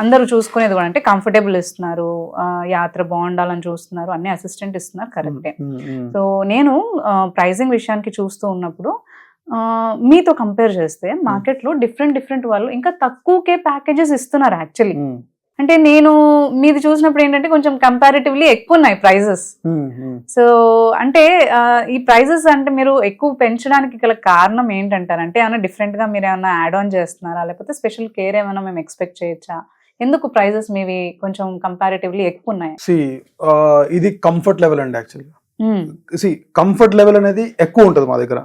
అందరూ చూసుకునేది కూడా అంటే కంఫర్టబుల్ ఇస్తున్నారు, యాత్ర బాగుండాలని చూస్తున్నారు, అన్ని అసిస్టెంట్ ఇస్తున్నారు, కరెక్టే. సో నేను ప్రైజింగ్ విషయానికి చూస్తూ ఉన్నప్పుడు మీతో కంపేర్ చేస్తే మార్కెట్ లో డిఫరెంట్ వాళ్ళు ఇంకా తక్కువకే ప్యాకేజెస్ ఇస్తున్నారు యాక్చువల్లీ. అంటే నేను మీది చూసినప్పుడు ఏంటంటే కొంచెం కంపారిటివ్లీ ఎక్కువ ఉన్నాయి ప్రైజెస్. సో అంటే ఈ ప్రైజెస్ అంటే మీరు ఎక్కువ పెంచడానికి గల కారణం ఏంటంటారు? అంటే ఏమైనా డిఫరెంట్ గా మీరు ఏమైనా యాడ్ ఆన్ చేస్తున్నారా, లేకపోతే స్పెషల్ కేర్ ఏమైనా మేము ఎక్స్పెక్ట్ చేయొచ్చా? ఎందుకు ప్రైజెస్ మీవి కొంచెం కంపారిటివ్లీ ఎక్కువ ఉన్నాయి? ఇది కంఫర్ట్ లెవెల్ అండి యాక్చువల్గా. కంఫర్ట్ లెవెల్ అనేది ఎక్కువ ఉంటుంది మా దగ్గర.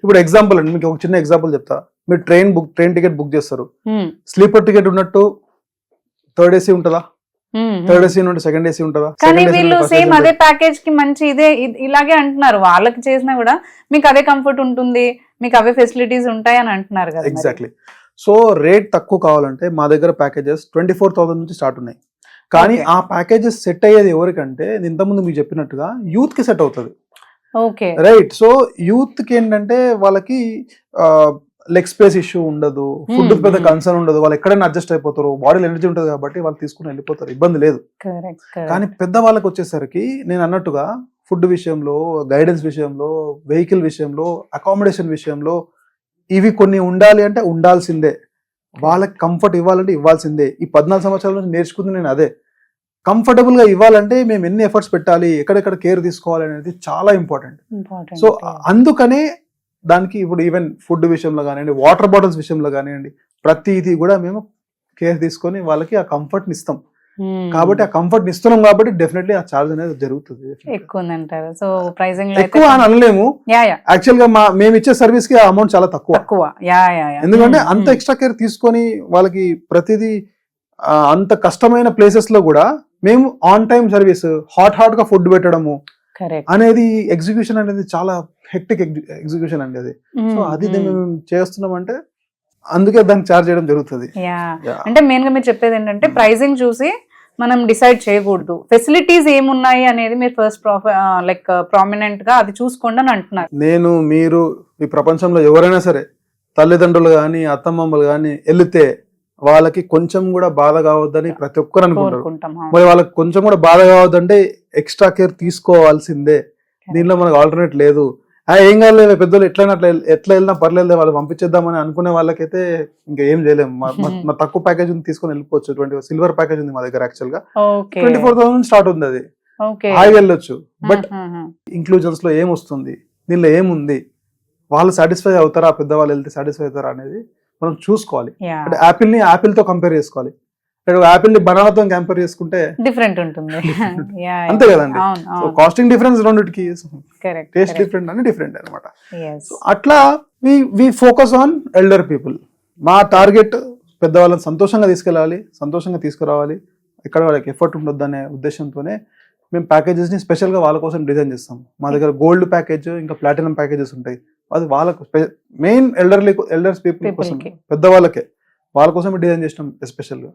ఇప్పుడు ఎగ్జాంపుల్ అండి, మీకు ఒక చిన్న ఎగ్జాంపుల్ చెప్తా. మీరు ట్రైన్ టికెట్ బుక్ చేస్తారు, స్లీపర్ టికెట్ ఉన్నట్టు థర్డ్ ఏసీ ఉంటుందా? థర్డ్ ఏసీ నుండి సెకండ్ ఏసీ ఉంటుందా? కానీ వీళ్ళు సేమ్ అదే ప్యాకేజ్ కి మంచి ఇలాగే అంటున్నారు, వాళ్ళకి చేసినా కూడా మీకు అదే కంఫర్ట్ ఉంటుంది, మీకు అవే ఫెసిలిటీస్ ఉంటాయి అని అంటున్నారు కదా. ఎగ్జాక్ట్లీ. సో రేట్ తక్కువ కావాలంటే మా దగ్గర ప్యాకేజెస్ 24,000 నుంచి స్టార్ట్ ఉన్నాయి. కానీ ఆ ప్యాకేజెస్ సెట్ అయ్యేది ఎవరికంటే, ఇంతకుముందు మీకు చెప్పినట్టుగా యూత్ కి సెట్ అవుతుంది, రైట్. సో యూత్ కి ఏంటంటే వాళ్ళకి లెగ్ స్పేస్ ఇష్యూ ఉండదు, ఫుడ్ పెద్ద కన్సర్న్ ఉండదు, వాళ్ళు ఎక్కడైనా అడ్జస్ట్ అయిపోతారు, బాడీలో ఎనర్జీ ఉంటుంది కాబట్టి వాళ్ళు తీసుకుని వెళ్ళిపోతారు, ఇబ్బంది లేదు. కానీ పెద్ద వాళ్ళకి వచ్చేసరికి నేను అన్నట్టుగా ఫుడ్ విషయంలో, గైడెన్స్ విషయంలో, వెహికల్ విషయంలో, అకామిడేషన్ విషయంలో ఇవి కొన్ని ఉండాలి అంటే ఉండాల్సిందే. వాళ్ళకి కంఫర్ట్ ఇవ్వాలంటే ఇవ్వాల్సిందే. ఈ 14 సంవత్సరాల నుంచి నేర్చుకుంది నేను అదే. కంఫర్టబుల్ గా ఇవ్వాలంటే మేము ఎన్ని ఎఫర్ట్స్ పెట్టాలి, ఎక్కడెక్కడ కేర్ తీసుకోవాలి అనేది చాలా ఇంపార్టెంట్. సో అందుకనే దానికి ఇప్పుడు ఈవెన్ ఫుడ్ విషయంలో కానివ్వండి, వాటర్ బాటిల్స్ విషయంలో కానివ్వండి, ప్రతిదీ కూడా మేము కేర్ తీసుకొని వాళ్ళకి ఆ కంఫర్ట్ని ఇస్తాం. కాబట్టి ఆ కంఫర్ట్ ఇస్తున్నాం కాబట్టి డెఫినెట్లీ ఆ ఛార్జ్ అనేది జరుగుతుంది. ఎక్కువ ఉందంటారు. సో ప్రైసింగ్ ఎక్కువ అని అనలేము, యాక్చువల్ గా మేము ఇచ్చే సర్వీస్ కి అమౌంట్ చాలా తక్కువ. ఎందుకంటే అంత ఎక్స్ట్రా కేర్ తీసుకొని వాళ్ళకి ప్రతిదీ అంత కష్టమైన ప్లేసెస్ లో కూడా మేము ఆన్ టైం సర్వీస్, హాట్ గా ఫుడ్ పెట్టడము అనేది ఎగ్జిక్యూషన్ అనేది చాలా హెక్టిక్ ఎగ్జిక్యూషన్ అండి అది. సో అది మేము చేస్తున్నామంటే అందుకే దాన్ని చార్జ్ చేయడం జరుగుతుంది. అంటే మెయిన్ గా మీరు చెప్పేది ఏంటంటే ప్రైసింగ్ చూసి మనం డిసైడ్ చేయకూడదు, ఫెసిలిటీస్ ఏమున్నాయి అనేది మీరు ఫస్ట్ లైక్ ప్రామినెంట్ గా అది చూసుకోండి అని అంటున్నారు. నేను, మీరు, ఈ ప్రపంచంలో ఎవరైనా సరే తల్లిదండ్రులు కానీ అత్తమ్మమ్మలు కానీ వెళితే వాళ్ళకి కొంచెం కూడా బాధ కావద్దని ప్రతి ఒక్కరు అనుకుంటారు. మరి వాళ్ళకి కొంచెం కూడా బాధ కావద్దంటే ఎక్స్ట్రా కేర్ తీసుకోవాల్సిందే, దీనిలో మనకు ఆల్టర్నేట్ లేదు. ఏం కాదు పెద్దలు ఎట్లా వెళ్ళినా పర్లేదు వాళ్ళు పంపించేద్దామని అనుకునే వాళ్ళకైతే ఇంకా ఏం చేయలేము. మా తక్కువ ప్యాకేజ్ తీసుకొని వెళ్ళిపోవచ్చు. సిల్వర్ ప్యాకేజ్ ఉంది మా దగ్గర, యాక్చువల్ గా 24,000 స్టార్ట్ ఉంది. అది హాయిగా వెళ్ళొచ్చు. బట్ ఇంక్లూజన్స్ లో ఏమొస్తుంది, దీనిలో ఏముంది, వాళ్ళు సాటిస్ఫై అవుతారా, పెద్దవాళ్ళు వెళ్తే సాటిస్ఫై అవుతారా అనేది మనం చూసుకోవాలి. అంటే యాపిల్ ని యాపిల్ తో కంపేర్ చేసుకోవాలి, యాపిల్ ని బనానాతో కంపేర్ చేసుకుంటే డిఫరెంట్ ఉంటుంది. అంతే కదండి. సో కాస్టింగ్ డిఫరెన్స్ రెండిటికి, టేస్ట్ డిఫరెంట్ అని డిఫరెంట్ అనమాట. అట్లా we focus on elder people. మా టార్గెట్ పెద్దవాళ్ళని సంతోషంగా తీసుకెళ్ళాలి, సంతోషంగా తీసుకురావాలి, ఎక్కడ వాళ్ళకి ఎఫర్ట్ ఉండొద్దు అనే ఉద్దేశంతోనే మేము ప్యాకేజెస్ ని స్పెషల్ గా వాళ్ళ కోసం డిజైన్ చేస్తాం. మా దగ్గర గోల్డ్ ప్యాకేజ్, ఇంకా ప్లాటినం ప్యాకేజెస్ ఉంటాయి. అది వాళ్ళకు మెయిన్ ఎల్డర్స్ పీపుల్ కోసం, పెద్దవాళ్ళకే, వాళ్ళ కోసం డిజైన్ చేసినాం ఎస్పెషల్ గా.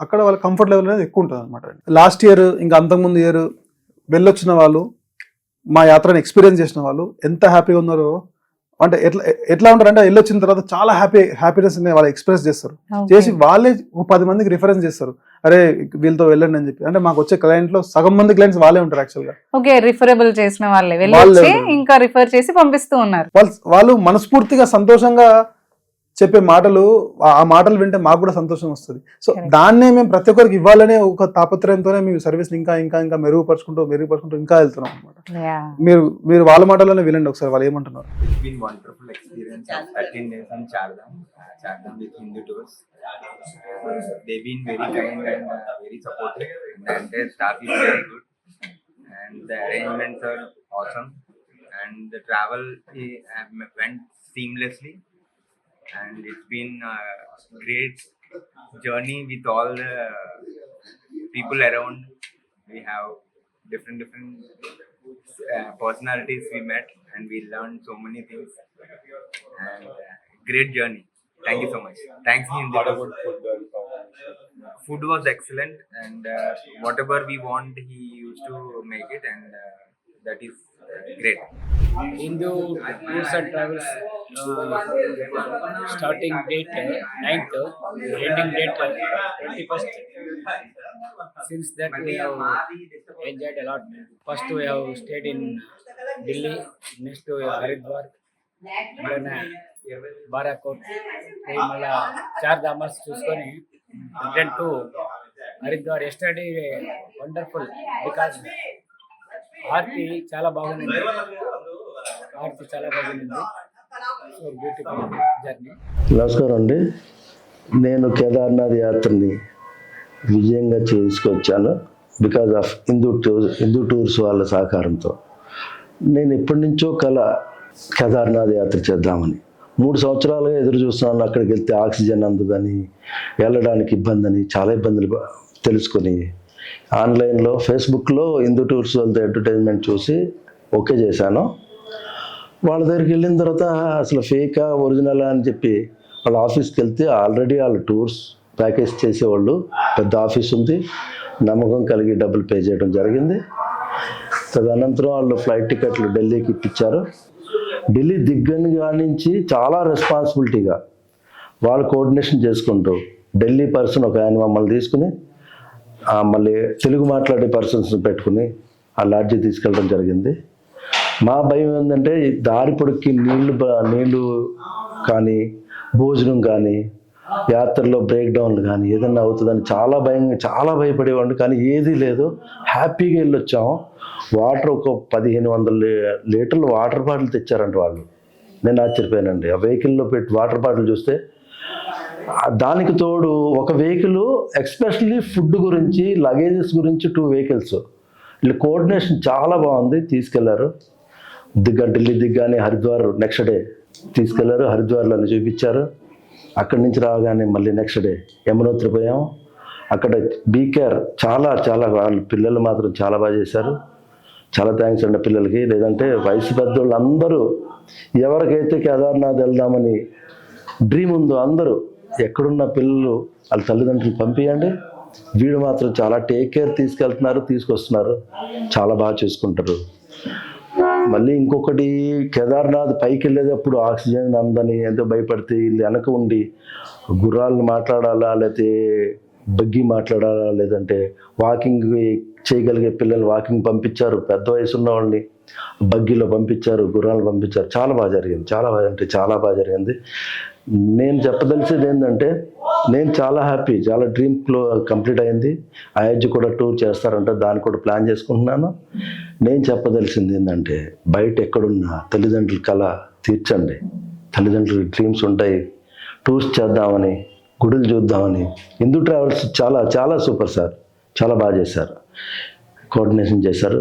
అక్కడ వాళ్ళ కంఫర్ట్ లెవెల్ అనేది ఎక్కువ ఉంటుంది అనమాట. లాస్ట్ ఇయర్ ఇంకా అంతకుముందు ఇయర్ వెళ్ళొచ్చిన వాళ్ళు, మా యాత్రని ఎక్స్పీరియన్స్ చేసిన వాళ్ళు ఎంత హ్యాపీగా ఉన్నారో. అంటే ఎట్లా ఉంటారంటే వెళ్ళొచ్చిన తర్వాత చాలా హ్యాపీనెస్ వాళ్ళు ఎక్స్ప్రెస్ చేస్తారు, చేసి వాళ్ళే 10 మందికి రిఫరెన్స్ చేస్తారు, అరే వీళ్ళతో వెళ్ళండి అని చెప్పి. అంటే మాకు వచ్చే క్లయింట్ లో సగం మంది క్లయింట్స్ వాళ్ళే ఉంటారు యాక్చువల్ గా. ఓకే, రిఫరబుల్ చేసిన వాళ్ళే ఇంకా రిఫర్ చేసి పంపిస్తూ ఉన్నారు. వాళ్ళు మనస్ఫూర్తిగా సంతోషంగా చెప్పే మాటలు, ఆ మాటలు వింటే మాకు కూడా సంతోషం వస్తుంది. సో దాన్నే మేము ప్రతి ఒక్కరికి ఇవ్వాలనే ఒక తాపత్రయంతోనే మేము సర్వీస్ ఇంకా ఇంకా ఇంకా మెరుగుపరుచుకుంటూ ఇంకా వెళ్తున్నాం అనమాట. మీరు వాళ్ళ మాటలోనే వినండి ఒకసారి, వాళ్ళు ఏమంటున్నారు. Chardham with Hindu tours. They've been very kind and very supportive. The entire staff is very good, and the arrangements are awesome. And the travel went seamlessly, and it's been a great journey with all the people around. We have different personalities we met, and we learned so many things. And great journey. Thank you so much. Thanks, Hindu. Food was excellent, and whatever we want, he used to make it, and that is great. Hindu Tours and Travels starting date 9th, ending date 21st. Since that we have enjoyed a lot. First we have stayed in Delhi, next to Haridwar, then Barakot, మళ్ళా చార్ధామస్ చూసుకొని return to Haridwar. Yesterday wonderful because Aarti చాలా బాగుంది, so beautiful journey. నమస్కారం అండి, నేను కేదార్నాథ్ యాత్రని విజయంగా చేసుకొచ్చాను because of Hindu tours వాళ్ళ సహకారంతో. నేను ఎప్పటి నుంచో కేదార్నాథ్ యాత్ర చేద్దామని 3 సంవత్సరాలుగా ఎదురు చూస్తున్నాను. అక్కడికి వెళ్తే ఆక్సిజన్ అందదని, వెళ్ళడానికి ఇబ్బంది అని, చాలా ఇబ్బందులు తెలుసుకొని ఆన్లైన్లో ఫేస్బుక్లో హిందూ టూర్స్ వాళ్ళతో అడ్వర్టైజ్మెంట్ చూసి ఓకే చేశాను. వాళ్ళ దగ్గరికి వెళ్ళిన తర్వాత అసలు ఫేకా ఒరిజినలా అని చెప్పి వాళ్ళ ఆఫీస్కి వెళ్తే ఆల్రెడీ వాళ్ళ టూర్స్ ప్యాకేజ్ చేసేవాళ్ళు, పెద్ద ఆఫీస్ ఉంది, నమ్మకం కలిగి డబ్బులు పే చేయడం జరిగింది. తదనంతరం వాళ్ళు ఫ్లైట్ టికెట్లు ఢిల్లీకి ఇప్పించారు. ఢిల్లీ దిగ్గని కానించి చాలా రెస్పాన్సిబిలిటీగా వాళ్ళు కోఆర్డినేషన్ చేసుకుంటూ ఢిల్లీ పర్సన్ ఒక ఆయన మమ్మల్ని తీసుకుని మళ్ళీ తెలుగు మాట్లాడే పర్సన్స్ని పెట్టుకుని ఆ లాడ్జీ తీసుకెళ్ళడం జరిగింది. మా భయం ఏంటంటే దారి పొడుక్కి నీళ్లు కానీ, భోజనం కానీ, యాత్రలో బ్రేక్ డౌన్లు కానీ ఏదన్నా అవుతుందని చాలా భయపడేవాడిని. కానీ ఏదీ లేదు, హ్యాపీగా వెళ్ళొచ్చాము. వాటర్ ఒక 1500 లీటర్లు వాటర్ బాటిల్ తెచ్చారంట వాళ్ళు. నేను ఆశ్చర్యపోయానండి. ఆ వెహికల్లో పెట్టి వాటర్ బాటిల్ చూస్తే దానికి తోడు ఒక వెహికల్ ఎక్స్పెషల్లీ ఫుడ్ గురించి, లగేజెస్ గురించి 2 వెహికల్స్. వీళ్ళ కోఆర్డినేషన్ చాలా బాగుంది. తీసుకెళ్లారు ఢిల్లీ దిగ్గానే హరిద్వార్ నెక్స్ట్ డే తీసుకెళ్లారు. హరిద్వార్లో చూపించారు. అక్కడి నుంచి రాగానే మళ్ళీ నెక్స్ట్ డే యమునోత్రి పోయాం. అక్కడ బీకేర్ చాలా చాలా వాళ్ళు పిల్లలు మాత్రం చాలా బాగా చేశారు. చాలా థ్యాంక్స్ అండి పిల్లలకి. లేదంటే వయసు పెద్దోళ్ళు అందరూ ఎవరికైతే కేదార్నాథ్ వెళ్దామని డ్రీమ్ ఉందో అందరూ ఎక్కడున్న పిల్లలు వాళ్ళ తల్లిదండ్రులు పంపించండి. వీడు మాత్రం చాలా టేక్ కేర్ తీసుకెళ్తున్నారు, తీసుకొస్తున్నారు, చాలా బాగా చూసుకుంటారు. మళ్ళీ ఇంకొకటి కేదార్నాథ్ పైకి వెళ్ళేటప్పుడు ఆక్సిజన్ అందని ఎంతో భయపడితే వీళ్ళు వెనక ఉండి గుర్రాలను మాట్లాడాలా, లేకపోతే బగ్గి మాట్లాడాలా, లేదంటే వాకింగ్ చేయగలిగే పిల్లలు వాకింగ్ పంపించారు, పెద్ద వయసు ఉన్న వాళ్ళని బగ్గీలో పంపించారు, గుర్రాలు పంపించారు. చాలా బాగా జరిగింది, చాలా బాగా అంటే చాలా బాగా జరిగింది. నేను చెప్పదలిసేది ఏంటంటే నేను చాలా హ్యాపీ, చాలా డ్రీమ్ కంప్లీట్ అయింది. అయోధ్య కూడా టూర్ చేస్తారంటే దాన్ని కూడా ప్లాన్ చేసుకుంటున్నాను. నేను చెప్పదలిసింది ఏంటంటే బయట ఎక్కడున్నా తల్లిదండ్రుల కళ తీర్చండి. తల్లిదండ్రుల డ్రీమ్స్ ఉంటాయి, టూర్స్ చేద్దామని, గుడులు చూద్దామని. హిందూ ట్రావెల్స్ చాలా చాలా సూపర్ సార్, చాలా బాగా చేశారు, కోఆర్డినేషన్ చేశారు.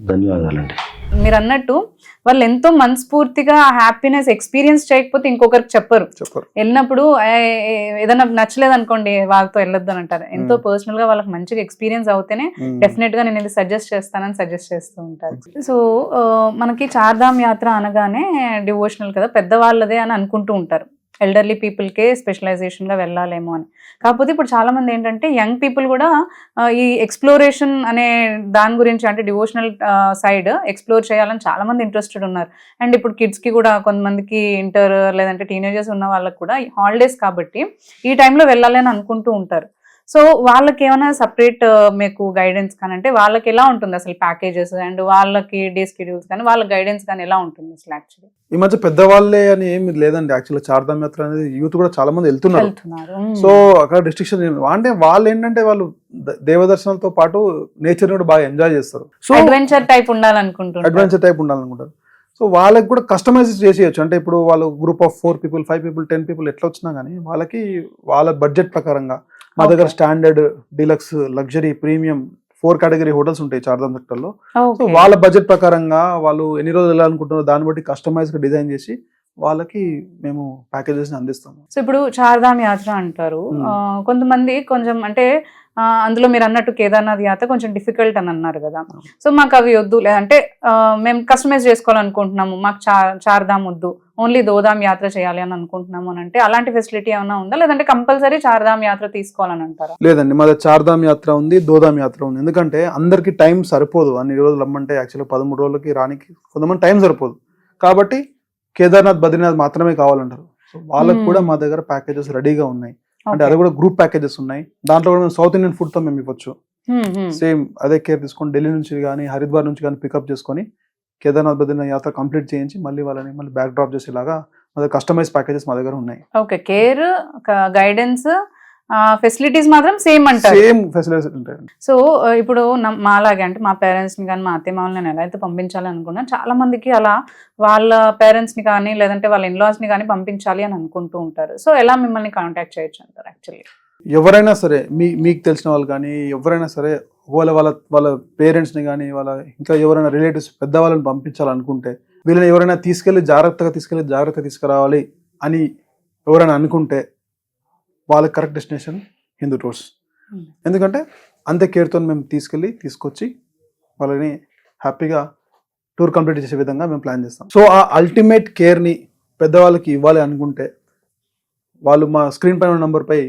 ధన్యవాదాలండి. మీరు అన్నట్టు వాళ్ళు ఎంతో మనస్ఫూర్తిగా హ్యాపీనెస్ ఎక్స్పీరియన్స్ చేయకపోతే ఇంకొకరికి చెప్పరు. వెళ్ళినప్పుడు ఏదైనా నచ్చలేదు అనుకోండి వాళ్ళతో వెళ్ళొద్దు అని అంటారు. ఎంతో పర్సనల్ గా వాళ్ళకి మంచిగా ఎక్స్పీరియన్స్ అవుతేనే డెఫినెట్ గా నేను ఇది సజెస్ట్ చేస్తానని సజెస్ట్ చేస్తూ ఉంటారు. సో మనకి చార్ధామ్ యాత్ర అనగానే డివోషనల్ కదా, పెద్దవాళ్ళదే అని అనుకుంటూ ఉంటారు. ఎల్డర్లీ పీపుల్కే స్పెషలైజేషన్గా వెళ్ళాలేమో అని. కాకపోతే ఇప్పుడు చాలామంది ఏంటంటే యంగ్ పీపుల్ కూడా ఈ ఎక్స్ప్లోరేషన్ అనే దాని గురించి, అంటే డివోషనల్ సైడ్ ఎక్స్ప్లోర్ చేయాలని చాలామంది ఇంట్రెస్టెడ్ ఉన్నారు. అండ్ ఇప్పుడు కిడ్స్కి కూడా కొంతమందికి ఇంటర్ లేదంటే టీనేజర్స్ ఉన్న వాళ్ళకి కూడా హాలిడేస్ కాబట్టి ఈ టైంలో వెళ్ళాలి అని అనుకుంటూ ఉంటారు. సో వాళ్ళకి ఏమైనా సపరేట్ మీకు గైడెన్స్ కానీ, అంటే వాళ్ళకి ఎలా ఉంటుంది అసలు ప్యాకేజెస్ అండ్ వాళ్ళకి డే స్కెడ్యూల్స్ కానీ వాళ్ళ గైడెన్స్ కానీ ఎలా ఉంటుంది అసలు? యాక్చువల్లీ ఈ మధ్య పెద్దవాళ్ళే అని ఏమి లేదండి. యాక్చువల్లీ చార్ధామ్ యాత్ర అనేది యూత్ కూడా చాలా మంది వెళ్తున్నారు. సో అక్కడ డిస్ట్రిక్షన్ అంటే వాళ్ళు ఏంటంటే వాళ్ళు దేవదర్శనంతో పాటు నేచర్ కూడా బాగా ఎంజాయ్ చేస్తారు. సో అడ్వెంచర్ టైప్ ఉండాలనుకుంటారు. సో వాళ్ళకి కూడా కస్టమైజ్ చేసేయచ్చు. అంటే ఇప్పుడు వాళ్ళు group of 4 people 5 people 10 people ఎట్లా వచ్చినా కానీ వాళ్ళకి వాళ్ళ బడ్జెట్ ప్రకారంగా మా దగ్గర standard, deluxe, luxury, premium 4 category hotels ఉంటాయి చార్ధామ్ సెక్టర్ లో. సో వాళ్ళ బడ్జెట్ ప్రకారంగా వాళ్ళు ఎన్ని రోజులు వెళ్ళాలనుకుంటున్నారో దాన్ని బట్టి కస్టమైజ్ గా డిజైన్ చేసి వాళ్ళకి మేము ప్యాకేజెస్ ని అందిస్తాము. సో ఇప్పుడు చార్ధామ్ యాత్ర అంటారు, కొంతమంది కొంచెం అంటే అందులో మీరు అన్నట్టు కేదార్నాథ్ యాత్ర కొంచెం డిఫికల్ట్ అని అన్నారు కదా. సో మాకు అవి వద్దు, లేదంటే మేము కస్టమైజ్ చేసుకోవాలనుకుంటున్నాము, మాకు చార్ధామ్ వద్దు, ఓన్లీ దోధామ్ యాత్ర చేయాలి అని అనుకుంటున్నాము అని అంటే అలాంటి ఫెసిలిటీ ఏమైనా ఉందా, లేదంటే కంపల్సరీ చార్ధామ్ యాత్ర తీసుకోవాలని అంటారా? లేదండి, మా చార్ధామ్ యాత్ర ఉంది, దోధామ్ యాత్ర ఉంది. ఎందుకంటే అందరికి టైం సరిపోదు. అన్ని రోజులు రమ్మంటే యాక్చువల్గా 13 రోజులకి రానికి కొంతమంది టైం సరిపోదు. కాబట్టి కేదార్నాథ్, బద్రీనాథ్ మాత్రమే కావాలంటారు. సో వాళ్ళకి కూడా మా దగ్గర ప్యాకేజెస్ రెడీగా ఉన్నాయి. అంటే అది కూడా గ్రూప్ ప్యాకేజెస్ ఉన్నాయి. దాంట్లో కూడా మేము సౌత్ ఇండియన్ ఫుడ్ తో మేము ఇవ్వచ్చు. సేమ్ అదే కేర్ తీసుకొని ఢిల్లీ నుంచి కానీ హరిద్వార్ నుంచి కానీ పికప్ చేసుకొని కేదార్నాథ్, బద్రీనాథ్ యాత్ర కంప్లీట్ చేయించి మళ్ళీ వాళ్ళని మళ్ళీ బ్యాక్ డ్రాప్ చేసేలాగా మా దగ్గర కస్టమైజ్ ప్యాకేజెస్ మా దగ్గర ఉన్నాయి. ఓకే, కేర్, గైడెన్స్, ఫెసిలిటీస్ మాత్రం సేమ్ అంటారు. సేమ్ ఫెసిలిటీస్ ఉంటాయి. సో ఇప్పుడు మాలాగే అంటే మా పేరెంట్స్ ని కానీ మా అత్తయ్య మామూలు నేను ఎలా అయితే పంపించాలి అనుకున్నాను, చాలా మందికి అలా వాళ్ళ పేరెంట్స్ ని కానీ లేదంటే వాళ్ళ ఇన్లాస్ ని కానీ పంపించాలి అని అనుకుంటూ ఉంటారు. సో ఎలా మిమ్మల్ని కాంటాక్ట్ చేయొచ్చు అంటారు? యాక్చువల్లీ ఎవరైనా సరే మీకు తెలిసిన వాళ్ళు కానీ ఎవరైనా సరే వాళ్ళ పేరెంట్స్ ని కానీ వాళ్ళ ఇంకా ఎవరైనా రిలేటివ్స్ పెద్దవాళ్ళని పంపించాలనుకుంటే, వీళ్ళని ఎవరైనా జాగ్రత్తగా తీసుకురావాలి అని ఎవరైనా అనుకుంటే వాళ్ళకి కరెక్ట్ డెస్టినేషన్ హిందూ టూర్స్. ఎందుకంటే అంతే కేర్తో మేము తీసుకొచ్చి వాళ్ళని హ్యాపీగా టూర్ కంప్లీట్ చేసే విధంగా మేము ప్లాన్ చేస్తాం. సో ఆ అల్టిమేట్ కేర్ని పెద్దవాళ్ళకి ఇవ్వాలి అనుకుంటే వాళ్ళు మా స్క్రీన్ పైన నంబర్పై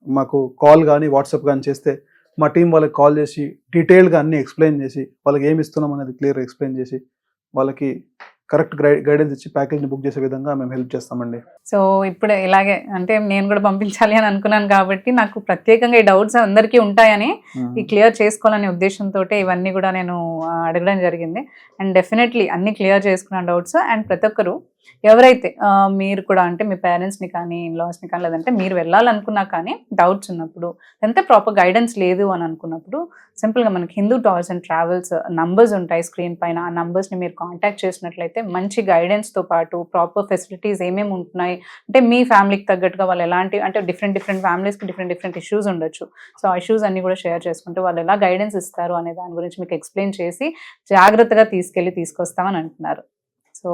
మాకు కాల్ కానీ వాట్సాప్ కానీ చేస్తే మా టీం వాళ్ళకి కాల్ చేసి డీటెయిల్గా అన్ని ఎక్స్ప్లెయిన్ చేసి వాళ్ళకి ఏమి ఇస్తున్నాం అనేది క్లియర్గా ఎక్స్ప్లెయిన్ చేసి వాళ్ళకి కరెక్ట్ గైడెన్స్ ఇచ్చి ప్యాకేజ్ని బుక్ చేసే విధంగా మేము హెల్ప్ చేస్తామండి. సో ఇప్పుడు ఇలాగే అంటే నేను కూడా పంపించాలి అని అనుకున్నాను కాబట్టి నాకు ప్రత్యేకంగా ఈ డౌట్స్ అందరికీ ఉంటాయని ఈ క్లియర్ చేసుకోవాలనే ఉద్దేశంతో ఇవన్నీ కూడా నేను అడగడం జరిగింది. అండ్ డెఫినెట్లీ అన్ని క్లియర్ చేసుకున్న డౌట్స్. అండ్ ప్రతి ఒక్కరు ఎవరైతే మీరు కూడా అంటే మీ పేరెంట్స్ని కానీ ఇన్లాస్ని కానీ లేదంటే మీరు వెళ్ళాలనుకున్నా కానీ డౌట్స్ ఉన్నప్పుడు ఎంత ప్రాపర్ గైడెన్స్ లేదు అని అనుకున్నప్పుడు సింపుల్గా మనకి Hindu tours and travels numbers ఉంటాయి స్క్రీన్ పైన. ఆ నంబర్స్ని మీరు కాంటాక్ట్ చేసినట్లయితే మంచి గైడెన్స్తో పాటు ప్రాపర్ ఫెసిలిటీస్ ఏమేమి ఉంటున్నాయి అంటే మీ ఫ్యామిలీకి తగ్గట్టుగా వాళ్ళు ఎలాంటి అంటే డిఫరెంట్ ఫ్యామిలీస్కి డిఫరెంట్ ఇష్యూస్ ఉండొచ్చు. సో ఆ ఇష్యూస్ అన్ని కూడా షేర్ చేసుకుంటూ వాళ్ళు ఎలా గైడెన్స్ ఇస్తారు అనే దాని గురించి మీకు ఎక్స్ప్లెయిన్ చేసి జాగ్రత్తగా తీసుకొస్తామని అంటున్నారు. సో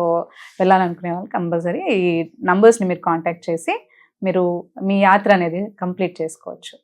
వెళ్ళాలనుకునే వాళ్ళు కంపల్సరీ ఈ నంబర్స్ని మీరు కాంటాక్ట్ చేసి మీరు మీ యాత్ర అనేది కంప్లీట్ చేసుకోవచ్చు.